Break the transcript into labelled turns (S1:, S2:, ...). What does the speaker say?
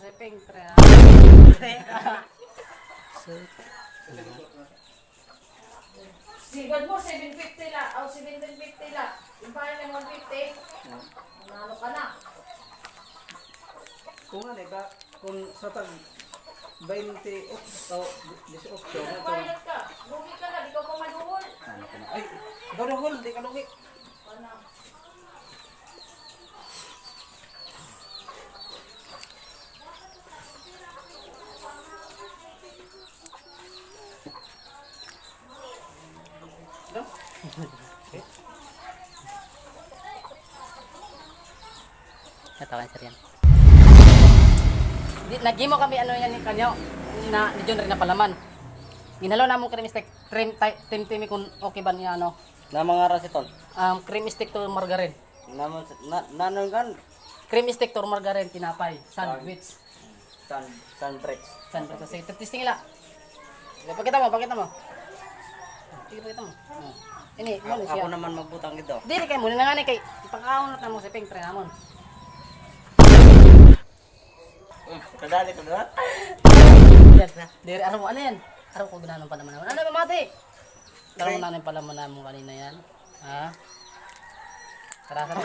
S1: si Pink Tre.
S2: Sigad mo, 750 la. O, 1750 la. Yung bayan ng 150. Manalo ka na.
S3: Kung ano ba, kung sa tag 20 o 18 na to.
S2: Bayad ka. Lugi ka na. Di ka pa maduhol.
S3: Ano ko na? Ay, ikaw na hul, di ka lugi.
S2: Ano?
S3: No?
S1: Natawan sir yan. Lagi mo kami ano yan ni kanyo na ni John rin na palaman. Ginhalo na mo cream stick, cream timi kung okay ba niya ano.
S4: Na mga rasiton.
S1: Cream stick to margarine.
S4: Nanon kan
S1: Cream stick to margarine tinapay, sandwich.
S4: sunbreak.
S1: Sandwich sa testing nila. Pakita mo, pakita mo. Sige, pakita mo. Ini, mo siya.
S4: Ako naman magbutang ito.
S1: Dili kay mo na nga ni kay ipakaon na mo si Pink Tre namon.
S4: Kadali ko na.
S1: Yan. Diri araw mo ano yan? Araw ko ginanon pa naman. Ano ba mati? Araw mo nanin pala mo na mo kanina yan. Ha? Tara tara.